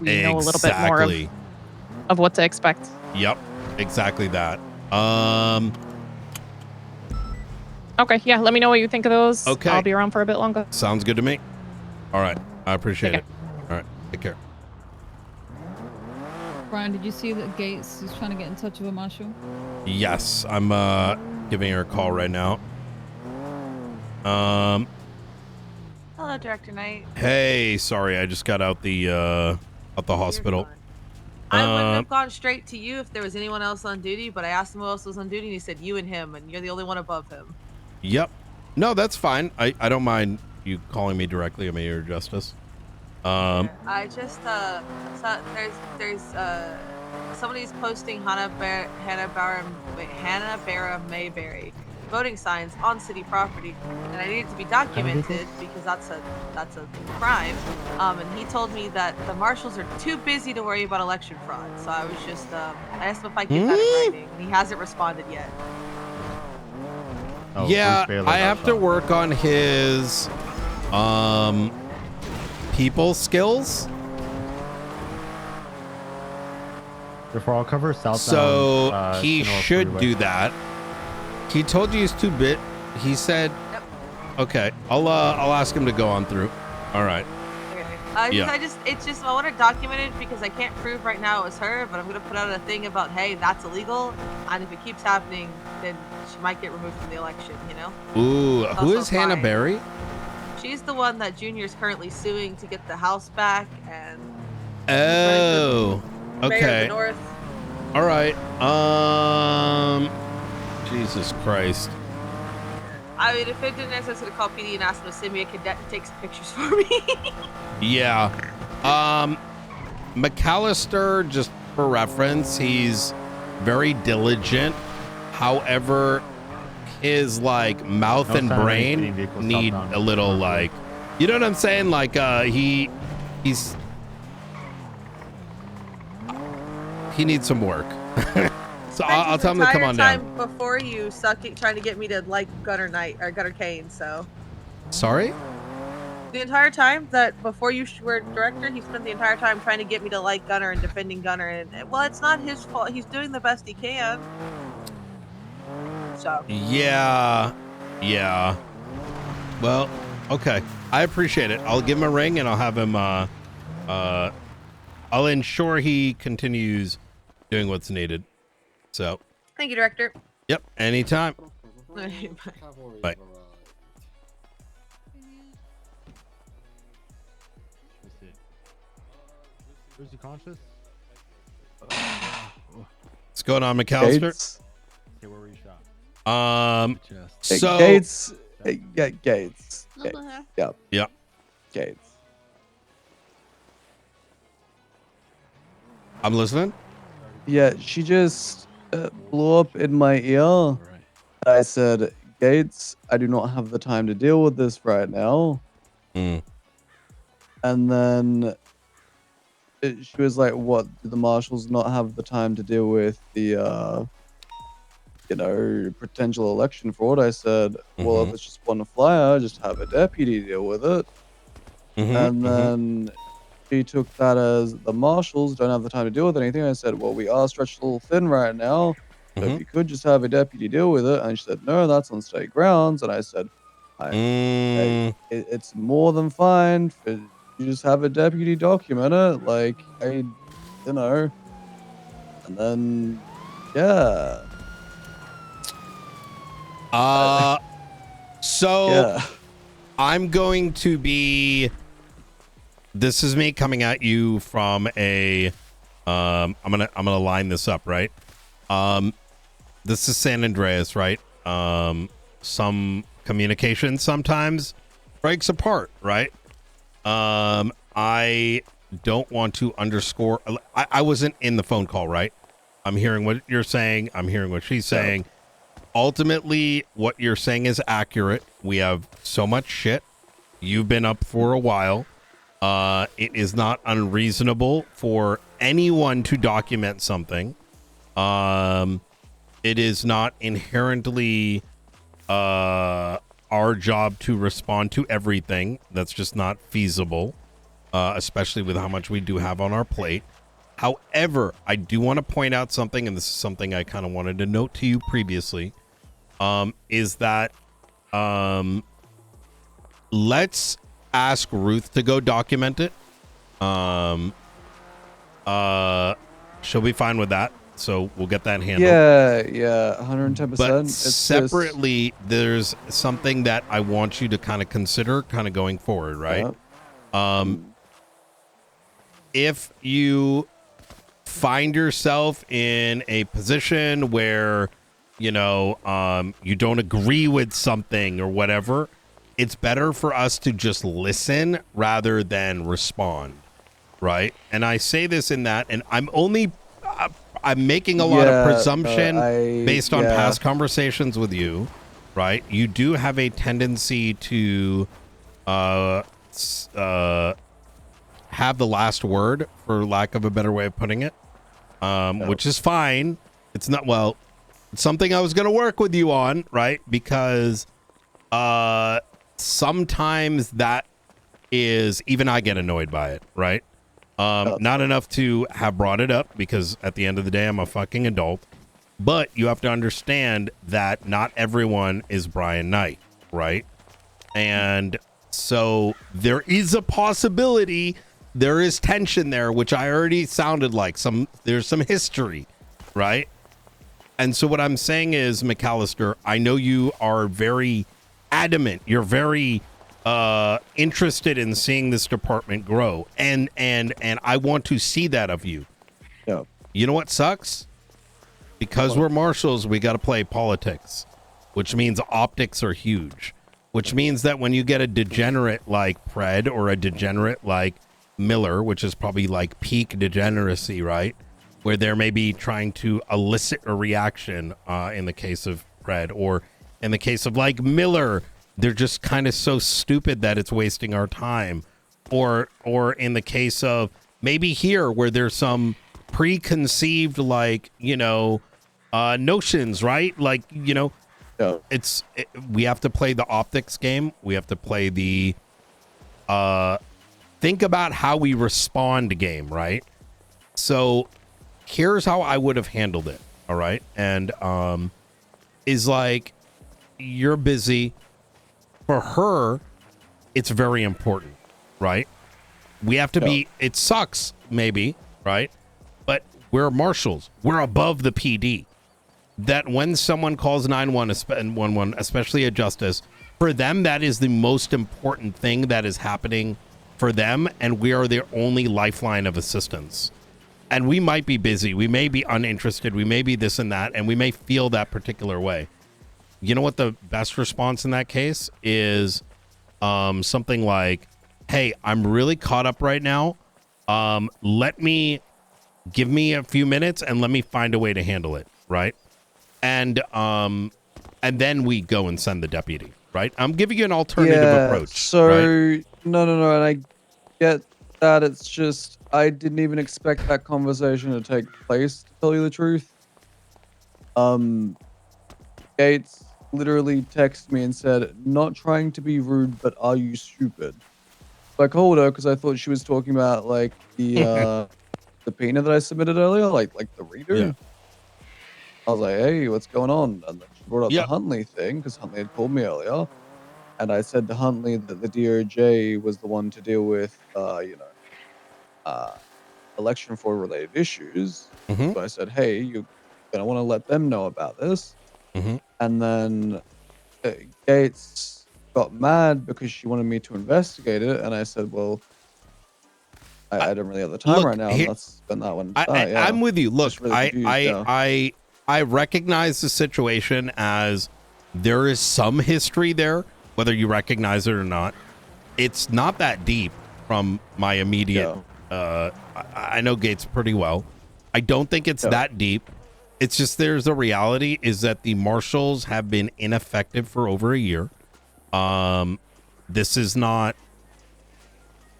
we know a little bit more of what to expect. Yep, exactly that. Okay, yeah, let me know what you think of those. Okay. I'll be around for a bit longer. Sounds good to me. All right, I appreciate it. All right, take care. Brian, did you see that Gates is trying to get in touch with a marshal? Yes, I'm giving her a call right now. Hello, Director Knight. Hey, sorry, I just got out the hospital. I wouldn't have gone straight to you if there was anyone else on duty, but I asked him who else was on duty, and he said you and him, and you're the only one above him. Yep. No, that's fine. I don't mind you calling me directly. I'm your justice. I just so there's somebody's posting Hannah Barra Mayberry voting signs on city property, and I need it to be documented because that's a crime. And he told me that the marshals are too busy to worry about election fraud. So I was just I asked him if I could get that in writing, and he hasn't responded yet. Oh, yeah, I have to work on his people skills. Before I'll cover southbound. So he should do that. He told you he's too bit. He said, yep. Okay, I'll ask him to go on through. All right. Okay. It's just I want it documented because I can't prove right now it was her, but I'm gonna put out a thing about, hey, that's illegal, and if it keeps happening, then she might get removed from the election. You know. Ooh, who is Hannah Berry? She's the one that Junior's currently suing to get the house back, and oh, okay. North. All right. Jesus Christ. I mean, if it didn't answer, I was gonna call PD and ask them to send me a cadet to take some pictures for me. Yeah. McCallister, just for reference, he's very diligent. However, his like mouth and brain need a little like, you know what I'm saying? Like he needs some work. So I'll tell him to come on down. Before you suck it, trying to get me to like Gunner Knight or Gunner Kane. So sorry. The entire time that before you were director, he spent the entire time trying to get me to like Gunner and defending Gunner. And well, it's not his fault. He's doing the best he can. So yeah. Well, okay. I appreciate it. I'll give him a ring and I'll have him. I'll ensure he continues doing what's needed. So. Thank you, Director. Yep. Anytime. Bye. Bye. Is he conscious? What's going on, McCallister? Gates? Okay, where were you shot? So Gates. Yeah, Gates. Yep. Yep. Gates. I'm listening. Yeah, she just blew up in my ear. I said, Gates, I do not have the time to deal with this right now. Mm. And then she was like, what, do the marshals not have the time to deal with the, potential election fraud? I said, well, if it's just one flyer, just have a deputy deal with it. And then she took that as the marshals don't have the time to deal with anything. I said, well, we are stretched a little thin right now. So if you could just have a deputy deal with it. And she said, no, that's on state grounds. And I said, it's more than fine. You just have a deputy document it. Like, and then, yeah. So yeah. I'm going to be, this is me coming at you from a, I'm gonna line this up, right? This is San Andreas, right? Some communication sometimes breaks apart, right? I don't want to underscore, I wasn't in the phone call, right? I'm hearing what you're saying. I'm hearing what she's saying. Ultimately, what you're saying is accurate. We have so much shit. You've been up for a while. It is not unreasonable for anyone to document something. It is not inherently our job to respond to everything. That's just not feasible. especially with how much we do have on our plate. However, I do want to point out something, and this is something I kind of wanted to note to you previously, is that let's ask Ruth to go document it. She'll be fine with that, so we'll get that handled. Yeah, 110%. But separately, there's something that I want you to kind of consider kind of going forward, right? If you find yourself in a position where, you know, you don't agree with something or whatever, it's better for us to just listen rather than respond, right? And I say this in that, and I'm making a lot of presumption based on past conversations with you, right? You do have a tendency to have the last word, for lack of a better way of putting it, which is fine. It's not, well, it's something I was going to work with you on, right? Because sometimes that is, even I get annoyed by it, right? Not enough to have brought it up, because at the end of the day, I'm a fucking adult. But you have to understand that not everyone is Brian Knight, right? And so there is a possibility, there is tension there, which I already sounded like there's some history, right? And so what I'm saying is, McCallister, I know you are very adamant. You're very interested in seeing this department grow, and I want to see that of you. Yeah. You know what sucks? Because we're marshals, we got to play politics, which means optics are huge, which means that when you get a degenerate like Pred or a degenerate like Miller, which is probably like peak degeneracy, right? Where they're maybe trying to elicit a reaction in the case of Pred, or in the case of like Miller, they're just kind of so stupid that it's wasting our time. Or in the case of maybe here, where there's some preconceived, like, you know, notions, right? Like, you know, we have to play the optics game. We have to play the think about how we respond game, right? So here's how I would have handled it. All right. And is like, you're busy. For her, it's very important, right? We have to be, it sucks, maybe, right? But we're marshals. We're above the PD. That when someone calls 911, especially a justice, for them, that is the most important thing that is happening for them. And we are their only lifeline of assistance. And we might be busy. We may be uninterested. We may be this and that. And we may feel that particular way. You know what the best response in that case is? Something like, hey, I'm really caught up right now. Give me a few minutes and let me find a way to handle it, right? And then we go and send the deputy, right? I'm giving you an alternative approach. So, right? No, and I get that. It's just, I didn't even expect that conversation to take place, to tell you the truth. Gates literally texted me and said, not trying to be rude, but are you stupid? So I called her because I thought she was talking about like the subpoena that I submitted earlier, like the reader. Yeah. I was like, hey, what's going on? And then she brought up the Huntley thing, because Huntley had called me earlier. And I said to Huntley that the DOJ was the one to deal with, election fraud related issues. So I said, hey, you're going to want to let them know about this. And then Gates got mad because she wanted me to investigate it. And I said, well, I don't really have the time right now. Let's spend that one. I'm with you. Look, really I recognize the situation as there is some history there, whether you recognize it or not. It's not that deep from my immediate. I know Gates pretty well. I don't think it's that deep. It's just, there's a reality is that the marshals have been ineffective for over a year. This is not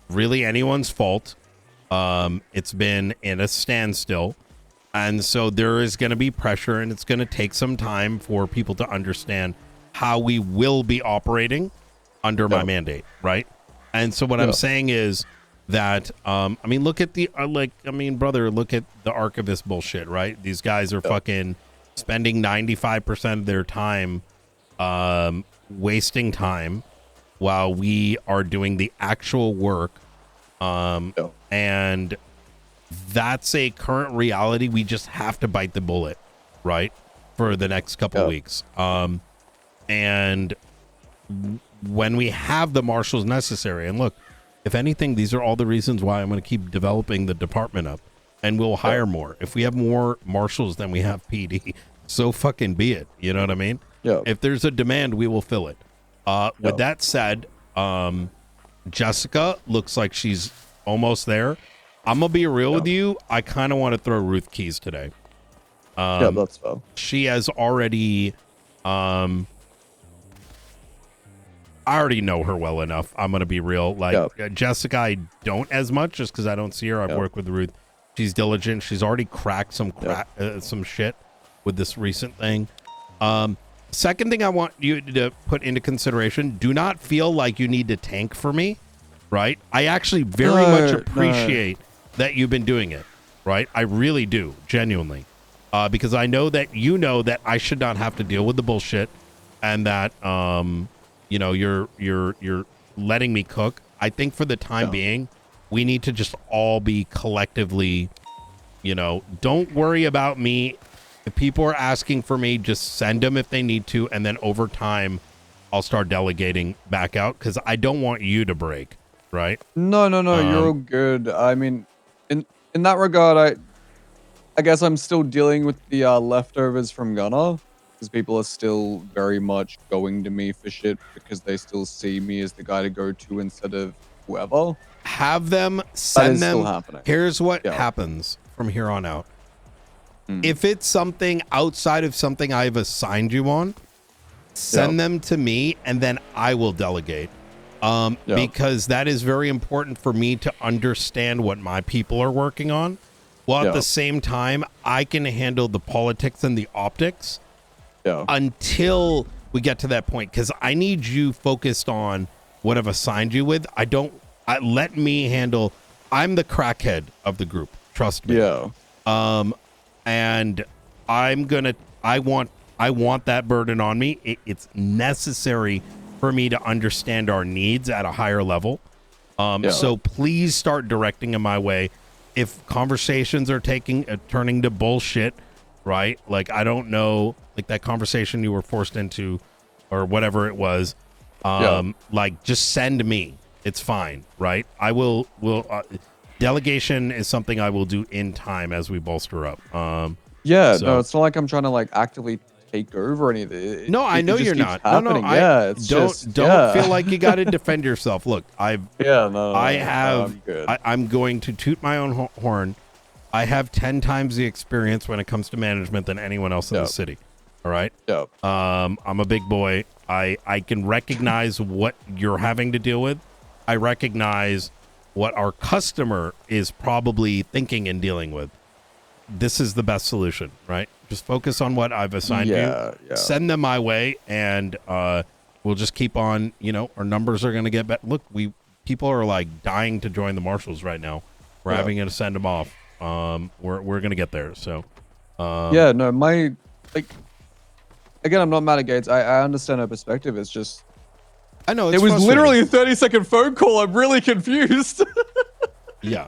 really anyone's fault. It's been in a standstill. And so there is going to be pressure, and it's going to take some time for people to understand how we will be operating under my mandate, right? And so what I'm saying is, that I mean, look at the brother, look at the archivist bullshit, right? These guys are fucking spending 95% of their time wasting time while we are doing the actual work. And that's a current reality. We just have to bite the bullet, right, for the next couple of weeks. And when we have the marshals necessary, and look, if anything, these are all the reasons why I'm going to keep developing the department up, and we'll hire more. If we have more marshals than we have PD, so fucking be it. You know what I mean? Yeah. If there's a demand, we will fill it. With that said, Jessica looks like she's almost there. I'm gonna be real with you. I kind of want to throw Ruth keys today. Yeah, that's fair. She has already. I already know her well enough. I'm gonna be real. Like Jessica, I don't as much just because I don't see her. I've worked with Ruth. She's diligent. She's already cracked some some shit with this recent thing. Second thing I want you to put into consideration: do not feel like you need to tank for me. Right? I actually very much appreciate that you've been doing it. Right? I really do, genuinely, because I know that you know that I should not have to deal with the bullshit, and that you know, you're letting me cook. I think for the time being, we need to just all be collectively, you know, don't worry about me. If people are asking for me, just send them if they need to, and then over time, I'll start delegating back out because I don't want you to break. Right? No, you're all good. I mean, in that regard, I guess I'm still dealing with the leftovers from Gunner, because people are still very much going to me for shit because they still see me as the guy to go to instead of whoever. Have them send them. Still happening. Here's what happens from here on out. If it's something outside of something I've assigned you on, send them to me, and then I will delegate. Because that is very important for me to understand what my people are working on. While at the same time, I can handle the politics and the optics until we get to that point. Because I need you focused on what I've assigned you with. Let me handle. I'm the crackhead of the group. Trust me. And I want that burden on me. It's necessary for me to understand our needs at a higher level. So please start directing in my way. If conversations are turning to bullshit, right? Like, I don't know, like that conversation you were forced into or whatever it was, like, just send me. It's fine, right? I will delegation is something I will do in time as we bolster up. No, it's not like I'm trying to like actively take over anything. No, I know you're not. Happening. Don't feel like you got to defend yourself. Look, I'm going to toot my own horn. I have 10 times the experience when it comes to management than anyone else in the city. All right. I'm a big boy. I can recognize what you're having to deal with. I recognize what our customer is probably thinking and dealing with. This is the best solution, right? Just focus on what I've assigned you. Send them my way, and we'll just keep on. You know, our numbers are going to get better. Look, people are like dying to join the marshals right now. We're having to send them off. We're going to get there. So, again, I'm not mad at Gates. I understand her perspective. It's just, I know it was literally a 30-second phone call. I'm really confused. No,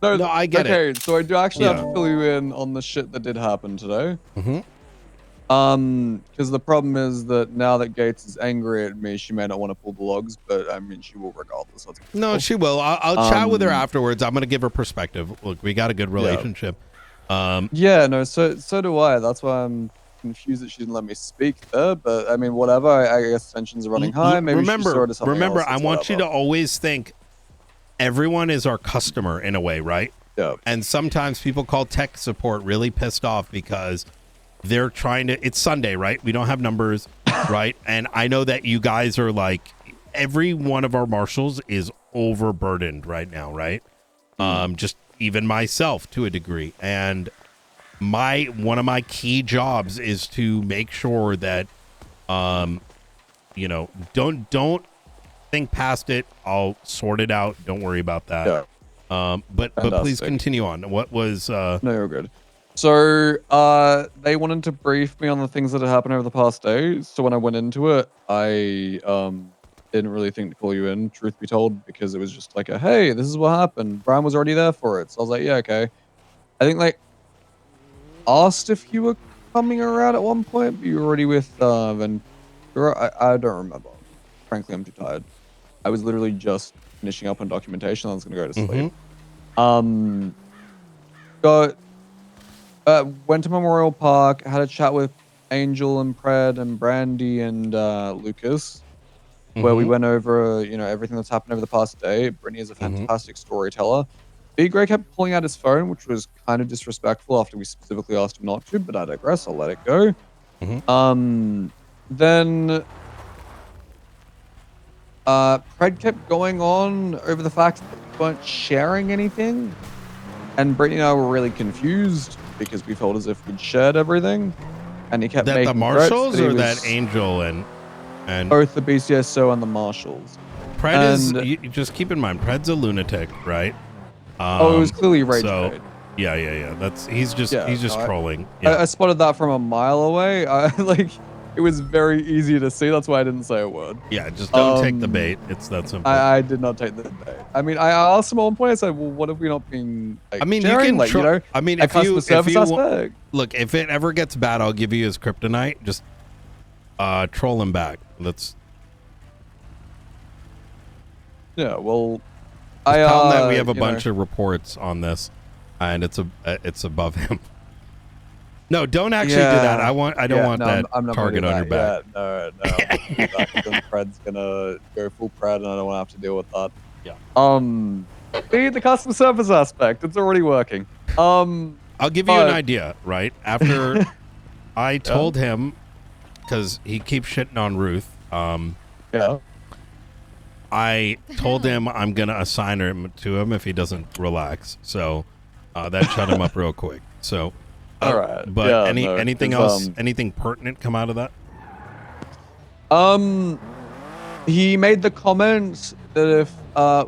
I get it. Okay, so I do actually have to fill you in on the shit that did happen today. Because the problem is that now that Gates is angry at me, she may not want to pull the logs, but I mean, she will regardless. No, she will. I'll chat with her afterwards. I'm going to give her perspective. Look, we got a good relationship. So do I. That's why I'm confused that she didn't let me speak there. But I mean, whatever. I guess tensions are running high. Maybe remember, I want you to always think everyone is our customer in a way, right? And sometimes people call tech support really pissed off because they're trying to, it's Sunday, right? We don't have numbers, right? And I know that you guys are like, every one of our marshals is overburdened right now, right? Just even myself to a degree. And one of my key jobs is to make sure that, you know, don't think past it. I'll sort it out. Don't worry about that. Yeah. But please Fantastic. continue on. What was No, you're good. So, they wanted to brief me on the things that had happened over the past day. So when I went into it, I didn't really think to call you in, truth be told, because it was just like a, hey, this is what happened. Brian was already there for it. So I was like, yeah, okay. I think like asked if you were coming around at one point, but you were already with Ventura. I don't remember. Frankly, I'm too tired. I was literally just finishing up on documentation. I was gonna go to sleep. Got went to Memorial Park, had a chat with Angel and Pred and Brandy and Lucas, where we went over, everything that's happened over the past day. Brittany is a fantastic storyteller. B. Gray kept pulling out his phone, which was kind of disrespectful after we specifically asked him not to, but I digress. I'll let it go. Then Pred kept going on over the fact that we weren't sharing anything. And Brittany and I were really confused because we felt as if we'd shared everything. And he kept making the marshals threats or that Angel and both the BCSO and the marshals. Pred is, you just keep in mind, Pred's a lunatic, right? It was clearly rage bait. Yeah. He's just trolling. I spotted that from a mile away. It was very easy to see. That's why I didn't say a word. Yeah, just don't take the bait. It's that simple. I did not take the bait. I mean, I asked him at one point. I said, "Well, what have we not been?" Sharing? You can. I mean, if you look, if it ever gets bad, I'll give you his kryptonite. Just troll him back. Yeah. Well, tell him that we have a bunch of reports on this, and it's above him. No, don't actually do that. I don't want that target on your back. No. Then Fred's gonna go full Pred, and I don't want to have to deal with that. Yeah. The customer service aspect, it's already working. I'll give you an idea, right? After I told him, because he keeps shitting on Ruth. I told him I'm gonna assign him to him if he doesn't relax. So that shut him up real quick. So. All right. But anything else? Anything pertinent come out of that? He made the comment that if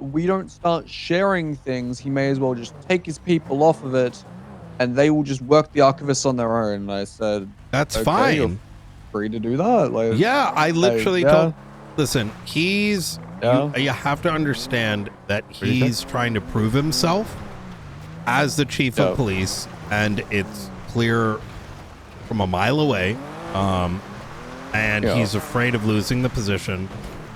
we don't start sharing things, he may as well just take his people off of it, and they will just work the archivists on their own. And I said, "That's okay, fine. You're free to do that." I literally told. Listen, he's. You have to understand that he's trying to prove himself as the chief of police, and it's clear from a mile away, and he's afraid of losing the position,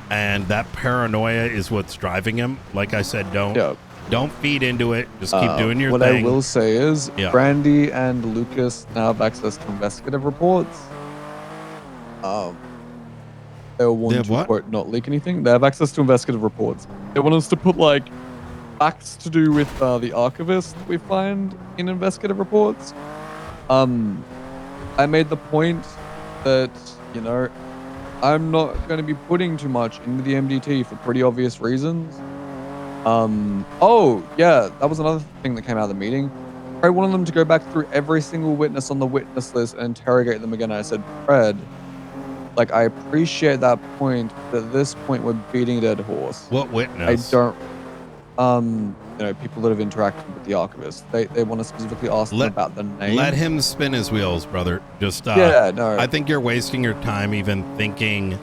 and that paranoia is what's driving him. Like I said, don't feed into it. Just keep doing your thing. What I will say is, Brandy and Lucas now have access to investigative reports. They want to quote not leak anything. They have access to investigative reports. They want us to put facts to do with the archivist that we find in investigative reports. I made the point that, I'm not going to be putting too much into the MDT for pretty obvious reasons. That was another thing that came out of the meeting. I wanted them to go back through every single witness on the witness list and interrogate them again. I said, Fred, I appreciate that point, but at this point we're beating a dead horse. What witness? I don't. People that have interacted with the archivist. They want to specifically ask them about the name. Let him spin his wheels, brother. Just I think you're wasting your time even thinking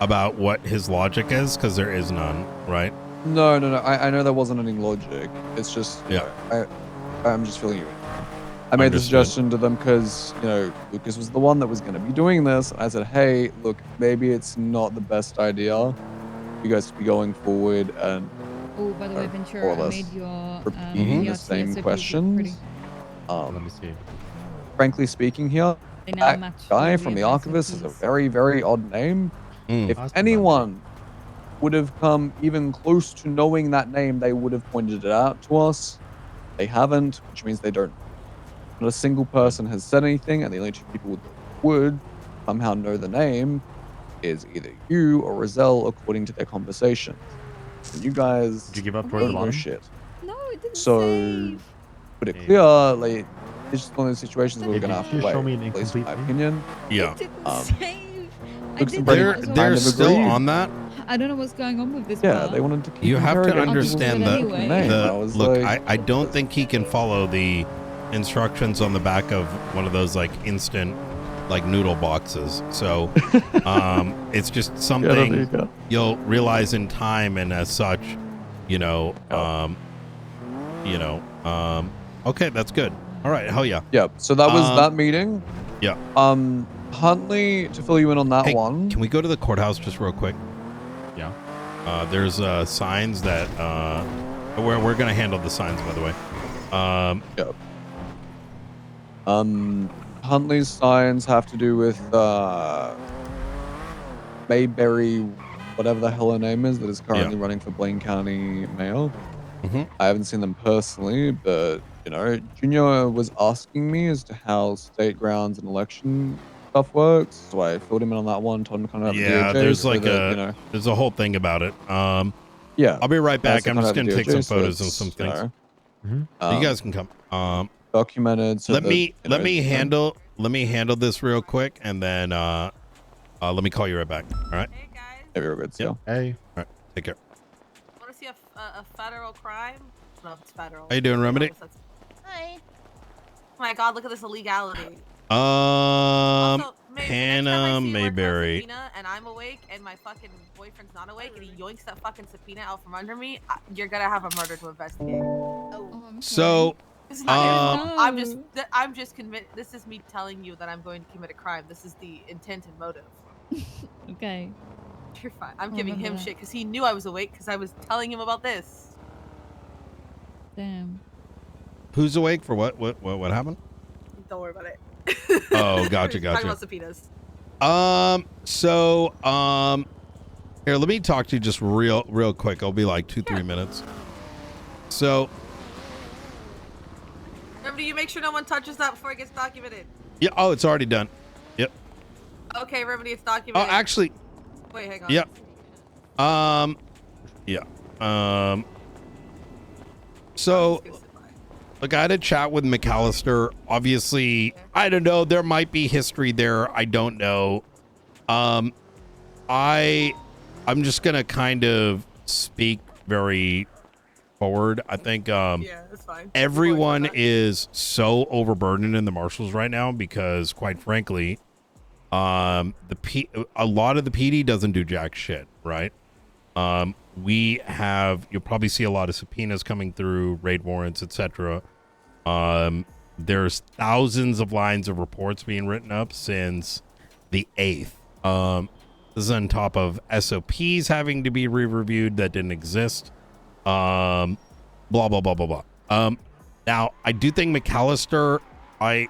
about what his logic is, because there is none, right? No. I know there wasn't any logic. It's just I'm just feeling you. I made the suggestion to them because Lucas was the one that was going to be doing this. I said, hey, look, maybe it's not the best idea for you guys to be going forward and. Oh, by the way, Ventura, I made your repeating the same questions. Let me see. Frankly speaking, here, that guy from the archivist is a very, very odd name. If anyone would have come even close to knowing that name, they would have pointed it out to us. They haven't, which means they don't. Not a single person has said anything, and the only two people that would somehow know the name is either you or Roselle, according to their conversations. And you guys did you give up don't know shit. No, it didn't save. Put it clear, it's just one of those situations where we're gonna have to wait. At least in my opinion. Yeah. It didn't save. They're still on that. I don't know what's going on with this. Yeah, part. they wanted to keep You have to interrogating people's understand anyway. name. I the was look. like, I don't think he can follow the instructions on the back of one of those like instant like noodle boxes. So it's just yeah, there something you go. you'll realize in time, and as such, you know, okay, that's good. All right, hell yeah. Yeah, so that was that meeting. Yeah. Huntley, to fill you in on that Hey, one. can we go to the courthouse just real quick? Yeah. There's signs that we're gonna handle the signs, by the way. Huntley's signs have to do with Mayberry, whatever the hell her name is, that is currently running for Blaine County Mayor. I haven't seen them personally, but you know, Junior was asking me as to how state grounds and election stuff works, so I filled him in on that one. Told him kind of Yeah, the DOJ, there's so like that, there's a whole thing about it. Yeah, I'll be right back. so I'm kind just of gonna take DOJ, some so photos and it's, some you things. know, You guys can come. Documented. So let that, me you know, handle this real quick, and then let me call you right back. All right. Hey guys, Hey, we're good. So. Hey. All right. Take care. want to see a federal crime? I don't know if it's federal. How you doing, Remedy? Hi. Oh my God, look at this illegality. Hannah Next time I see you working on Mayberry. subpoena and I'm awake and my fucking boyfriend's not awake and he yoinks that fucking subpoena out from under me, you're gonna have a murder to investigate. Oh, I'm So, This is not your fault. No. I'm just convinced. This is me telling you that I'm going to commit a crime. This is the intent and motive. Okay. You're fine. I'm I'll giving him remember that. shit because he knew I was awake because I was telling him about this. Damn. who's awake for what? What happened? Don't worry about it. Oh, gotcha, Talking gotcha. about subpoenas. Here, let me talk to you just real quick. I'll be like 2-3 minutes. So, Remember, you make sure no one touches that before it gets documented. yeah. Oh, it's already done. Yep. Okay, Remedy, it's Oh, documented. actually, Wait, hang on. yep. Yeah. So, look, I had a chat with McCallister. Obviously, I don't know. There might be history there. I don't know. I'm just gonna kind of speak very forward. I think Yeah, that's fine. everyone is so overburdened in the marshals right now because, quite frankly, a lot of the PD doesn't do jack shit, right? You'll probably see a lot of subpoenas coming through, raid warrants, etc. There's thousands of lines of reports being written up since the 8th. This is on top of SOPs having to be re-reviewed that didn't exist. Blah, blah, blah, blah, blah. Now, I do think McCallister, I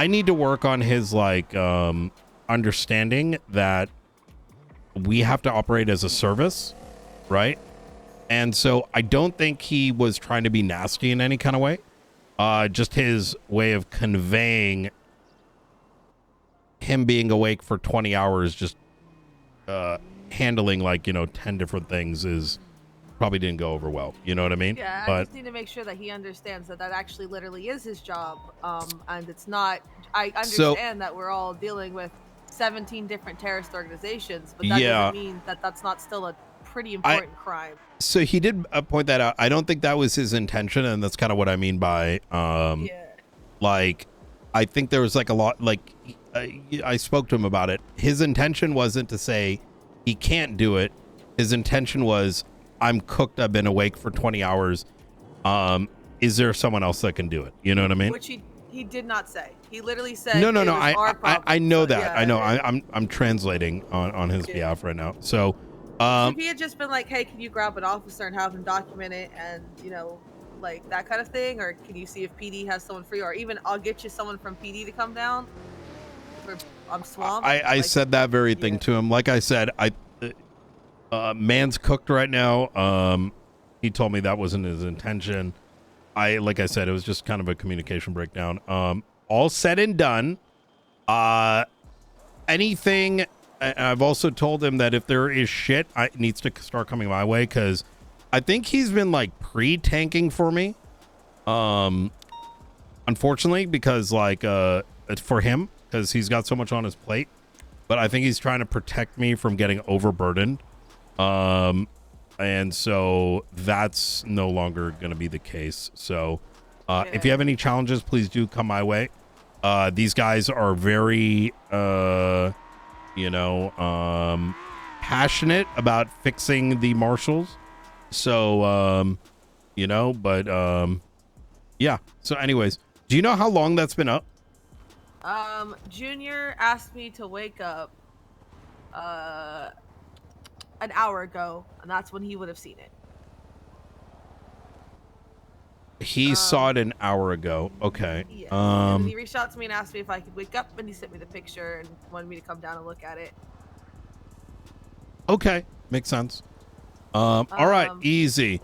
need to work on his, like, understanding that we have to operate as a service, right? And so I don't think he was trying to be nasty in any kind of way. Just his way of conveying him being awake for 20 hours, just handling like, 10 different things probably didn't go over well. You know what I mean? Yeah, I just need to make sure that he understands that actually literally is his job. And it's not, I understand that we're all dealing with 17 different terrorist organizations, but that doesn't mean that that's not still a pretty important crime. So he did point that out. I don't think that was his intention, and that's kind of what I mean by like, I think there was like a lot, like, I spoke to him about it. His intention wasn't to say he can't do it. His intention was, I'm cooked, I've been awake for 20 hours. Is there someone else that can do it? You know what I mean? Which he did not say. He literally said, no. it was our problem. I know that. Yeah, I know. I'm translating on his behalf right now. So, if he had just been like, hey, can you grab an officer and have him document it, and like that kind of thing, or can you see if PD has someone free, or even I'll get you someone from PD to come down. I'm swamped. I said that very thing to him. Like I said, man's cooked right now. He told me that wasn't his intention. Like I said, it was just kind of a communication breakdown. All said and done, anything. I've also told him that if there is shit, it needs to start coming my way, because I think he's been like pre-tanking for me. Unfortunately, because like it's for him, because he's got so much on his plate. but I think he's trying to protect me from getting overburdened. And so that's no longer going to be the case. So if you have any challenges, please do come my way. These guys are very, passionate about fixing the marshals. So, yeah. So anyways, do you know how long that's been up? Junior asked me to wake up an hour ago, and that's when he would have seen it. He saw it an hour ago. Okay. Yeah. And he reached out to me and asked me if I could wake up, and he sent me the picture and wanted me to come down and look at it. Okay, makes sense. All right, easy.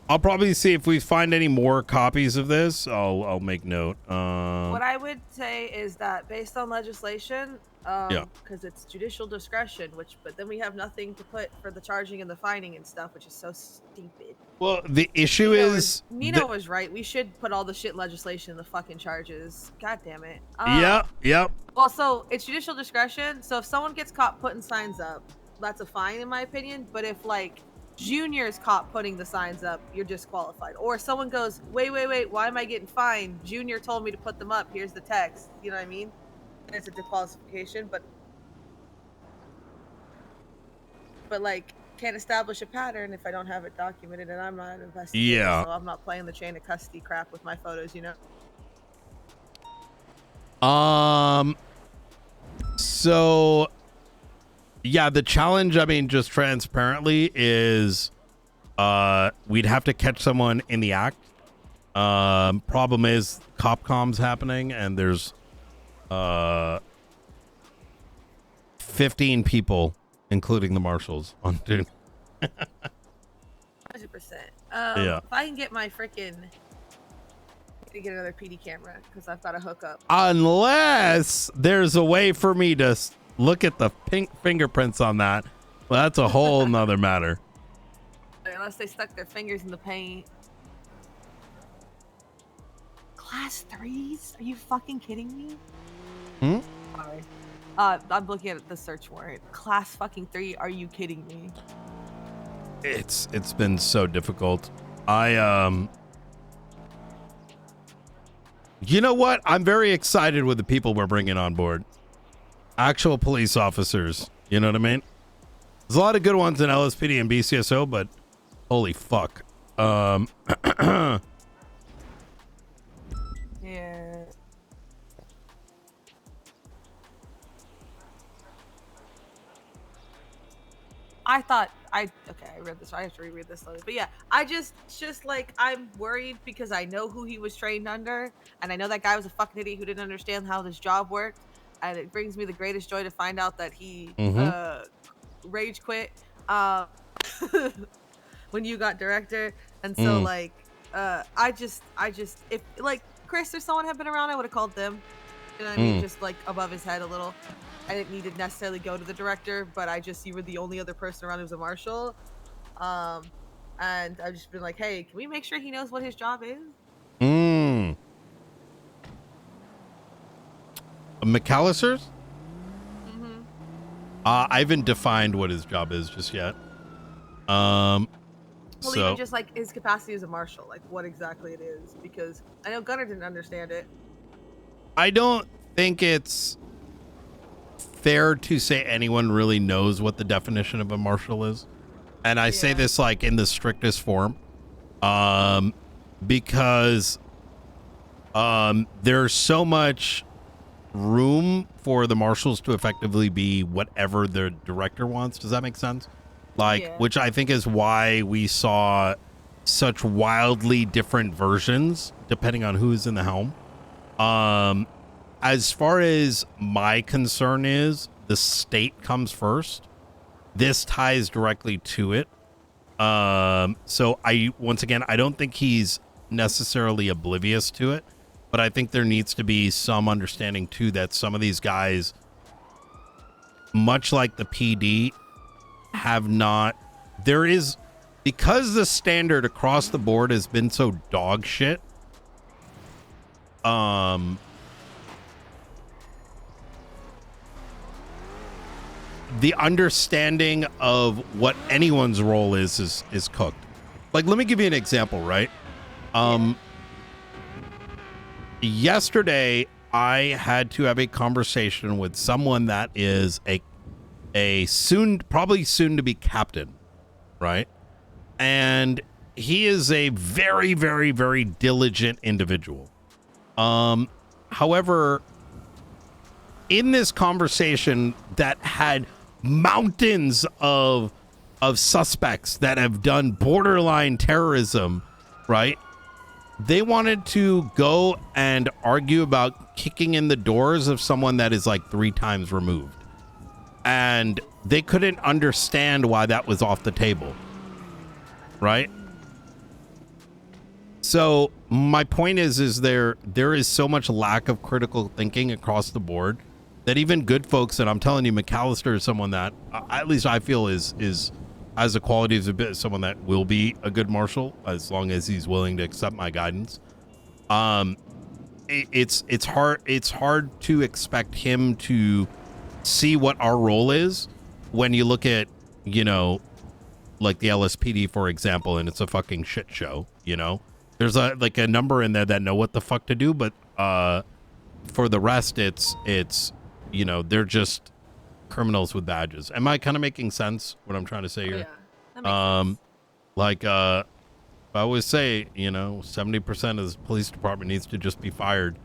I'll probably see if we find any more copies of this. I'll make note. What I would say is that based on legislation, because it's judicial discretion, but then we have nothing to put for the charging and the fining and stuff, which is so stupid. Well, the issue is Nino was right. We should put all the shit legislation in the fucking charges. God damn it. Yep. Well, so it's judicial discretion. So if someone gets caught putting signs up, that's a fine in my opinion. But if like Junior is caught putting the signs up, you're disqualified. Or someone goes, wait, why am I getting fined? Junior told me to put them up. Here's the text. You know what I mean? It's a disqualification, but like can't establish a pattern if I don't have it documented, and I'm not an investigator, so I'm not playing the chain of custody crap with my photos, you know? So yeah, the challenge, I mean, just transparently is we'd have to catch someone in the act. Problem is cop comms happening, and there's 15 people, including the marshals, on duty. 100%. Yeah. If I can get my freaking to get another PD camera, because I've got a hookup. Unless there's a way for me to look at the pink fingerprints on that. Well, that's a whole nother matter. Unless they stuck their fingers in the paint. Class 3s? Are you fucking kidding me? Sorry. I'm looking at the search warrant. Class fucking 3? Are you kidding me? It's been so difficult. You know what? I'm very excited with the people we're bringing on board. Actual police officers. You know what I mean? There's a lot of good ones in LSPD and BCSO, but holy fuck. Yeah. I read this. I have to reread this slowly. But yeah, just like, I'm worried because I know who he was trained under, and I know that guy was a fucking idiot who didn't understand how this job worked, and it brings me the greatest joy to find out that he rage quit when you got director. And so like I just if like Chris or someone had been around, I would have called them. You know what I mean? Just like above his head a little. I didn't need to necessarily go to the director, but you were the only other person around who was a marshal. And I've just been like, hey, can we make sure he knows what his job is? McCallister's? I haven't defined what his job is just yet. Well, even just like his capacity as a marshal, like what exactly it is, because I know Gunnar didn't understand it. I don't think it's fair to say anyone really knows what the definition of a marshal is. And I say this like in the strictest form, because there's so much room for the marshals to effectively be whatever the director wants. Does that make sense? Like, which I think is why we saw such wildly different versions depending on who's in the helm. As far as my concern is, the state comes first. This ties directly to it. So once again, I don't think he's necessarily oblivious to it, but I think there needs to be some understanding too that some of these guys, much like the PD, have not. There is, because the standard across the board has been so dog shit. the understanding of what anyone's role is cooked. Like, let me give you an example, right? Yesterday I had to have a conversation with someone that is a probably soon to be captain, right? And he is a very, very, very diligent individual. However, in this conversation that had mountains of suspects that have done borderline terrorism, right? They wanted to go and argue about kicking in the doors of someone that is like 3 times removed. And they couldn't understand why that was off the table, right? So my point is there is so much lack of critical thinking across the board that even good folks, and I'm telling you, McCallister is someone that at least I feel is has the qualities of someone that will be a good marshal as long as he's willing to accept my guidance. It's hard to expect him to see what our role is when you look at, you know, like the LSPD, for example, and it's a fucking shit show, you know? There's a number in there that know what the fuck to do, but for the rest, it's you know, they're just criminals with badges. Am I kind of making sense what I'm trying to say here? Yeah, that makes sense. Like I always say, you know, 70% of the police department needs to just be fired.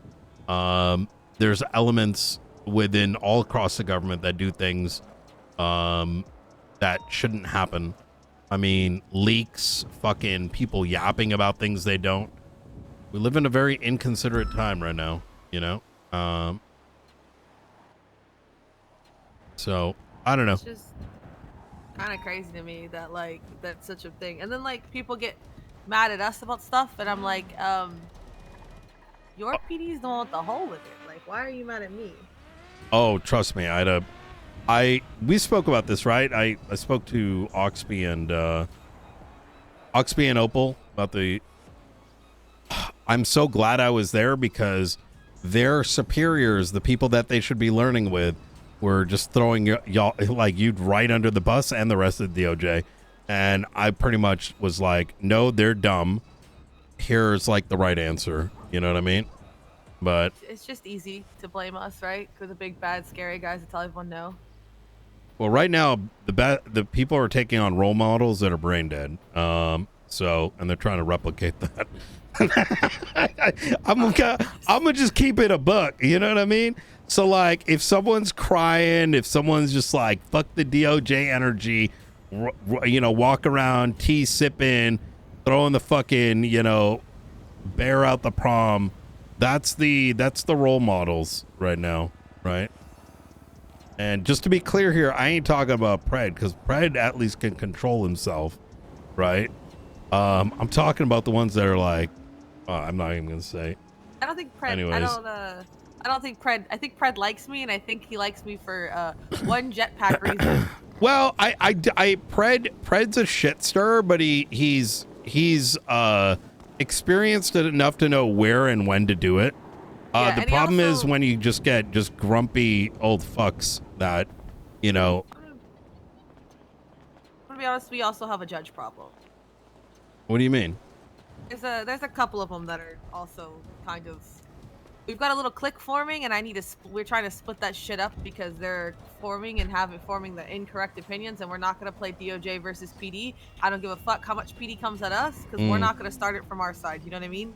There's elements within all across the government that do things that shouldn't happen. I mean, leaks, fucking people yapping about things they don't. We live in a very inconsiderate time right now, you know? So I don't know. It's just kind of crazy to me that like that's such a thing. And then like people get mad at us about stuff, and I'm like, your PD's the one with the hole with it. Like, why are you mad at me? Oh, trust me, we spoke about this, right? I spoke to Oxby and Opal about the. I'm so glad I was there because their superiors, the people that they should be learning with, were just throwing y'all like you'd right under the bus and the rest of the DOJ. And I pretty much was like, no, they're dumb. Here's like the right answer. You know what I mean? But it's just easy to blame us, right? For the big bad scary guys that tell everyone no. Well, right now the people are taking on role models that are brain dead. So and they're trying to replicate that. I'm gonna just keep it a buck. You know what I mean? So like, if someone's crying, if someone's just like, fuck the DOJ energy, you know, walk around, tea sipping, throwing the fucking, you know, bear out the prom, that's the role models right now, right? And just to be clear here, I ain't talking about Pred, because Pred at least can control himself, right? I'm talking about the ones that are like, I'm not even gonna say. I don't think Pred. Anyways. I don't think Pred. I think Pred likes me, and I think he likes me for one jetpack reason. Well, Pred's a shit stirrer, but he's experienced it enough to know where and when to do it. Yeah, the problem is when you just get grumpy old fucks that, you know. I'm gonna be honest. We also have a judge problem. What do you mean? There's a couple of them that are also kind of. We've got a little clique forming, and we're trying to split that shit up because they're forming the incorrect opinions, and we're not gonna play DOJ versus PD. I don't give a fuck how much PD comes at us, because we're not gonna start it from our side. You know what I mean?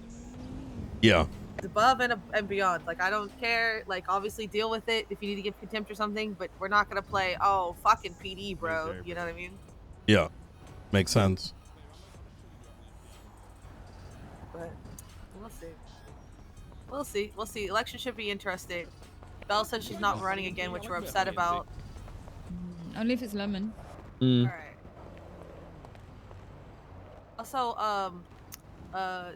Yeah. It's above and beyond. Like, I don't care. Like, obviously deal with it if you need to give contempt or something, but we're not gonna play, oh, fucking PD, bro. You know what I mean? Yeah. Makes sense. But we'll see. We'll see. Election should be interesting. Belle says she's not running again, which we're upset about. Only if it's lemon. All right. Also,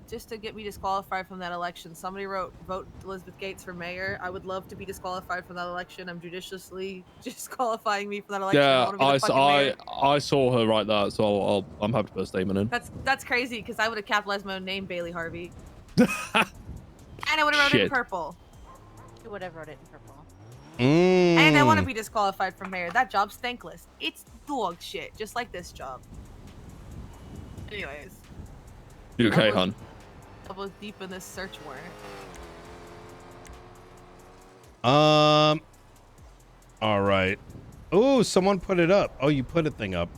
just to get me disqualified from that election, somebody wrote vote Elizabeth Gates for mayor. I would love to be disqualified from that election. I'm judiciously disqualifying me from that election. Yeah, I saw her write that, so I'm happy to put a statement in. That's crazy, because I would have capitalized my own name, Bailey Harvey. And I would have wrote it in purple. You would have wrote it in purple. And I want to be disqualified from mayor. That job's thankless. It's dog shit, just like this job. Anyways. You okay, hon? I was deep in this search warrant. All right. Oh, someone put it up. Oh, you put a thing up.